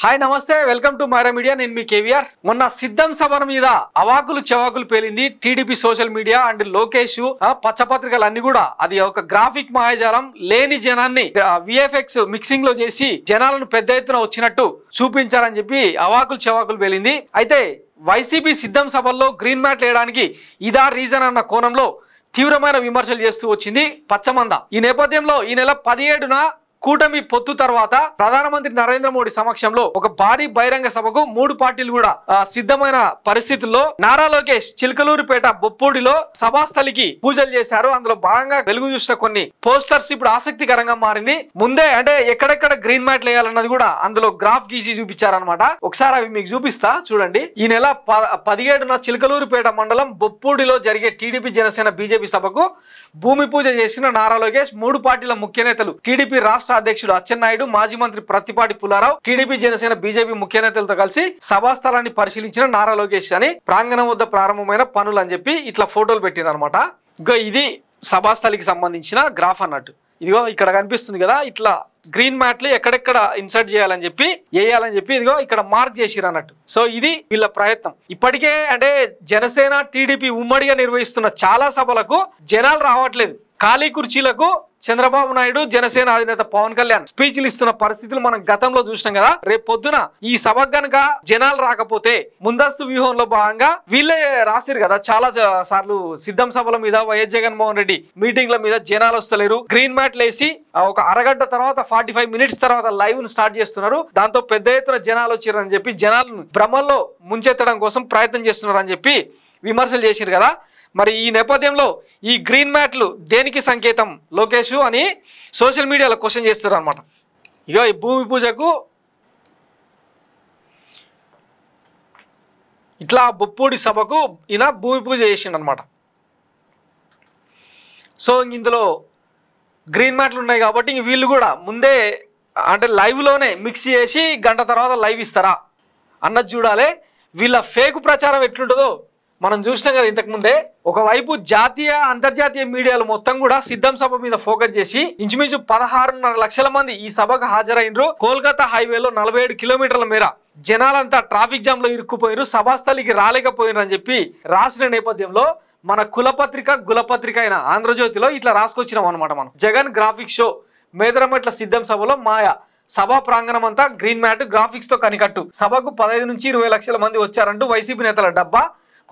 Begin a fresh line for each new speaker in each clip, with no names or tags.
Hi నమస్తే, welcome to Myra Media. నేను మీ కేవీఆర్. మొన్న సిద్ధం సభ మీద అవాకులు చెవాకులు పేలింది TDP social media and Lokesh పచ్చపత్రికలు అన్ని కూడా. అది ఒక గ్రాఫిక్ మాయాజాలం. లేని జనాన్ని విఎఫ్ఎక్స్ మిక్సింగ్ లో చేసి జనాలను పెద్ద ఎత్తున వచ్చినట్టు చూపించారని చెప్పి అవాకులు చెవాకులు పేలింది. అయితే వైసీపీ సిద్ధం సభల్లో గ్రీన్ మ్యాట్ వేయడానికి ఇదా రీజన్ అన్న కోణంలో తీవ్రమైన విమర్శలు చేస్తూ వచ్చింది పచ్చమంద. ఈ నేపథ్యంలో ఈ నెల 17న కూటమి పొత్తు తర్వాత ప్రధానమంత్రి నరేంద్ర మోడీ సమక్షంలో ఒక భారీ బహిరంగ సభకు 3 పార్టీలు కూడా సిద్ధమైన పరిస్థితుల్లో నారా లోకేష్ చిలకలూరుపేట బొప్పూడిలో సభాస్థలికి పూజలు చేశారు. అందులో భాగంగా వెలుగు చూసిన కొన్ని పోస్టర్స్ ఇప్పుడు ఆసక్తికరంగా మారింది. ముందే అంటే ఎక్కడెక్కడ గ్రీన్ మ్యాట్ వేయాలన్నది కూడా అందులో గ్రాఫ్ గీసి చూపించారనమాట. ఒకసారి అవి మీకు చూపిస్తా చూడండి. ఈ నెల 17న చిలకలూరుపేట మండలం బొప్పూడిలో జరిగే టీడీపీ జనసేన బీజేపీ సభకు భూమి పూజ చేసిన నారా లోకేష్ 3 పార్టీల ముఖ్య నేతలు టీడీపీ రాష్ట్ర అధ్యక్షుడు అచ్చెన్నాయుడు, మాజీ మంత్రి ప్రత్తిపాటి పుల్లారావు, టీడీపీ జనసేన బీజేపీ ముఖ్య నేతలతో కలిసి సభాస్థలాన్ని పరిశీలించిన నారా లోకేష్ అని ప్రాంగణం వద్ద ప్రారంభమైన పనులు అని చెప్పి ఇట్లా ఫోటోలు పెట్టినారు అనమాట. ఇగో ఇది సభాస్థలికి సంబంధించిన గ్రాఫ్ అన్నట్టు. ఇదిగో ఇక్కడ కనిపిస్తుంది కదా, ఇట్లా గ్రీన్ మ్యాట్లు ఎక్కడెక్కడ ఇన్సర్ట్ చేయాలని చెప్పి వేయాలని చెప్పి ఇదిగో ఇక్కడ మార్క్ చేసిరు అన్నట్టు. సో ఇది వీళ్ళ ప్రయత్నం. ఇప్పటికే అంటే జనసేన టీడీపీ ఉమ్మడిగా నిర్వహిస్తున్న చాలా సభలకు జనాలు రావట్లేదు. ఖాళీ కుర్చీలకు చంద్రబాబు నాయుడు, జనసేన అధినేత పవన్ కళ్యాణ్ స్పీచ్లు ఇస్తున్న పరిస్థితులు మనం గతంలో చూసినాం కదా. రేపు పొద్దున ఈ సభకు గనుక జనాలు రాకపోతే ముందస్తు వ్యూహంలో భాగంగా వీళ్ళే రాసిరు కదా చాలా సార్లు సిద్ధం సభల మీద వైఎస్ జగన్మోహన్ రెడ్డి మీటింగ్ల మీద జనాలు వస్తలేరు, గ్రీన్ మ్యాట్ లేసి ఒక అరగంట తర్వాత 45 మినిట్స్ తర్వాత లైవ్ ను స్టార్ట్ చేస్తున్నారు. దాంతో పెద్ద ఎత్తున జనాలు వచ్చారని చెప్పి జనాలను భ్రమల్లో ముంచెత్తడం కోసం ప్రయత్నం చేస్తున్నారు అని చెప్పి విమర్శలు చేసిరు కదా. మరి ఈ నేపథ్యంలో ఈ గ్రీన్ మ్యాట్లు దేనికి సంకేతం లోకేష్ అని సోషల్ మీడియాలో క్వశ్చన్ చేస్తారు అనమాట. ఇక ఈ భూమి పూజకు ఇట్లా బొప్పూడి సభకు ఈయన భూమి పూజ చేసిండు అనమాట. సో ఇందులో గ్రీన్ మ్యాట్లు ఉన్నాయి కాబట్టి ఇంక వీళ్ళు కూడా ముందే అంటే లైవ్లోనే మిక్స్ చేసి గంట తర్వాత లైవ్ ఇస్తారా అన్నది చూడాలి. వీళ్ళ ఫేక్ ప్రచారం ఎట్లుంటుందో మనం చూసినాం కదా ఇంతకుముందే. ఒకవైపు జాతీయ అంతర్జాతీయ మీడియాలు మొత్తం కూడా సిద్ధం సభ మీద ఫోకస్ చేసి ఇంచుమించు 16.5 లక్షల మంది ఈ సభకు హాజరైనరు. కోల్కతా హైవేలో 47 కిలోమీటర్ల మేర జనాలంతా ట్రాఫిక్ జామ్ లో ఇరుక్కుపోయారు, సభాస్థలికి రాలేకపోయినారు అని చెప్పి రాసిన నేపథ్యంలో మన గులపత్రిక అయిన ఆంధ్రజ్యోతిలో ఇట్లా రాసుకొచ్చినాం అనమాట. మనం జగన్ గ్రాఫిక్ షో మేదరమెట్ల సిద్ధం సభలో మాయ, సభా ప్రాంగణం అంతా గ్రీన్ మ్యాట్, గ్రాఫిక్స్ తో కనికట్టు, సభకు 15 నుంచి 20 లక్షల మంది వచ్చారంటూ వైసీపీ నేతల డబ్బా,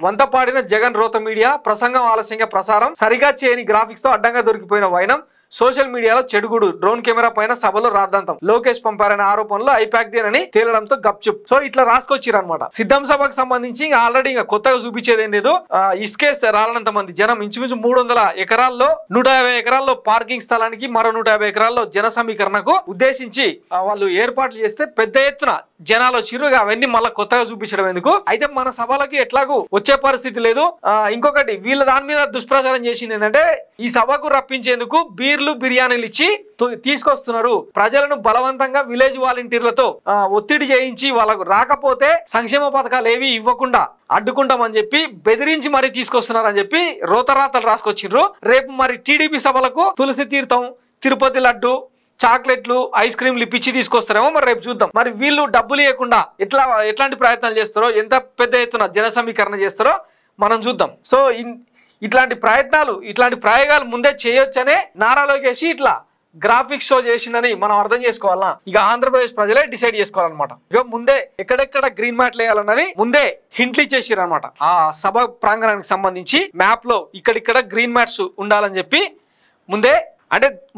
వంత పాడిన జగన్ రోత మీడియా, ప్రసంగం ఆలస్యంగా ప్రసారం, సరిగా చేయని గ్రాఫిక్స్ తో అడ్డంగా దొరికిపోయిన వైనం, సోషల్ మీడియాలో చెడుగుడు, డ్రోన్ కెమెరా పైన సభలో రాద్ధాంతం, లోకేష్ పంపారనే ఆరోపణలు ఐపాక్ దేనని తేలడంతో గప్చుప్. సో ఇట్లా రాసుకొచ్చిరు అనమాట. సిద్ధం సభకు సంబంధించి ఆల్రెడీ ఇంకా కొత్తగా చూపించేది ఏం లేదు. ఇసుకేస్తే రాలనంత మంది జనం, ఇంచుమించు 300 ఎకరాల్లో 150 ఎకరాల్లో పార్కింగ్ స్థలానికి మరో 150 ఎకరాల్లో జన సమీకరణకు ఉద్దేశించి వాళ్ళు ఏర్పాట్లు చేస్తే పెద్ద ఎత్తున జనాలు వచ్చిర్రు. అవన్నీ మళ్ళీ కొత్తగా చూపించడం ఎందుకు? అయితే మన సభలకి ఎట్లాగూ వచ్చే పరిస్థితి లేదు. ఇంకొకటి వీళ్ళ దాని మీద దుష్ప్రచారం చేసింది ఏంటంటే ఈ సభకు రప్పించేందుకు బీర్లు బిర్యానీలు ఇచ్చి తీసుకొస్తున్నారు. ప్రజలను బలవంతంగా విలేజ్ వాలంటీర్లతో ఒత్తిడి చేయించి వాళ్ళకు రాకపోతే సంక్షేమ పథకాలు ఏవి ఇవ్వకుండా అడ్డుకుంటామని చెప్పి బెదిరించి మరీ తీసుకొస్తున్నారు అని చెప్పి రోతరాతలు రాసుకొచ్చిండ్రు. రేపు మరి టీడీపీ సభలకు తులసి తీర్థం, తిరుపతి లడ్డు, చాక్లెట్లు, ఐస్ క్రీమ్లు ఇప్పించి తీసుకొస్తారేమో మరి రేపు చూద్దాం. మరి వీళ్ళు డబ్బులు ఇవ్వకుండా ఎట్లాంటి ప్రయత్నాలు చేస్తారో, ఎంత పెద్ద ఎత్తున జన సమీకరణ చేస్తారో మనం చూద్దాం. సో ఇట్లాంటి ప్రయోగాలు ముందే చేయొచ్చనే నారా లోకేష్ ఇట్లా గ్రాఫిక్ షో చేసిందని మనం అర్థం చేసుకోవాలా. ఇక ఆంధ్రప్రదేశ్ ప్రజలే డిసైడ్ చేసుకోవాలన్నమాట. ఇక ముందే ఎక్కడెక్కడ గ్రీన్ మ్యాట్లు వేయాలన్నది ముందే హింట్లు ఇచ్చేసారు అనమాట. ఆ సభ ప్రాంగణానికి సంబంధించి మ్యాప్ లో ఇక్కడిక్కడ గ్రీన్ మ్యాట్స్ ఉండాలని చెప్పి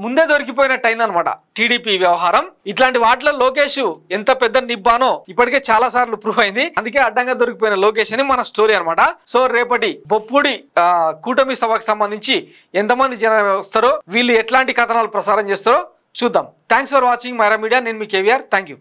ముందే దొరికిపోయినట్టు అయిందనమాట టీడీపీ వ్యవహారం. ఇట్లాంటి వాటిలో లోకేష్ ఎంత పెద్ద నిబ్బానో ఇప్పటికే చాలా సార్లు ప్రూవ్ అయింది. అందుకే అడ్డంగా దొరికిపోయిన లోకేష్ అని మన స్టోరీ అనమాట. సో రేపటి బొప్పూడి కూటమి సభకు సంబంధించి ఎంతమంది జనాలు వస్తారో, వీళ్ళు ఎట్లాంటి కథనాలు ప్రసారం చేస్తారో చూద్దాం. Thanks for watching Myra Media. నేను మీ కేవీఆర్. Thank you.